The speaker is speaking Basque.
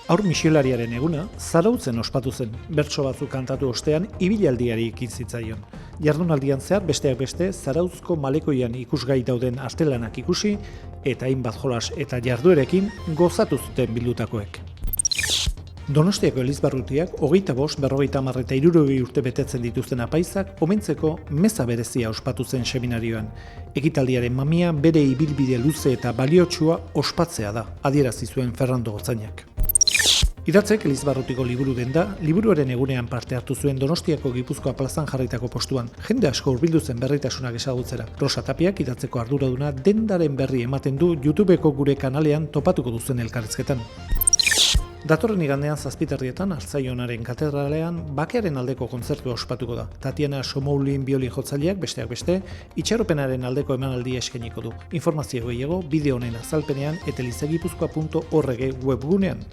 Haur misiolariaren eguna, Zarautzen ospatu zen, bertso batzuk kantatu ostean ibilaldiari ekin zitzaion. Jardunaldian zehar besteak beste, Zarauzko malekoian ikusgai dauden artelanak ikusi, eta hainbat jolas eta jarduerekin gozatu zuten bildutakoek. Donostiako Elizbarrutiak 25, 50 eta 60 urte betetzen dituzten apaizak omentzeko meza berezia ospatu zen seminarioan. Ekitaldiaren mamia bere ibilbide luze eta baliotsua ospatzea da, adierazi zuen Ferrando Gotzainak. Idatzek Elizbarrutiko liburu denda, liburuaren egunean parte hartu zuen Donostiako Gipuzkoa plazan jarritako postuan. Jende asko hurbildu zen berritasunak ezagutzera. Rosa Tapiak idatzeko arduraduna dendaren berri ematen du YouTubeko gure kanalean topatuko duzen elkarrizketan. Datorren igandean 7:00 Artzaionaren katedralean bakearen aldeko kontzertua ospatuko da. Tatiana Somoulin biolin jotzaileak besteak beste itxaropenaren aldeko emanaldia eskainiko du. Informazio gehiago bideo honen azalpenean eta elizegipuzkoa.org webgunean.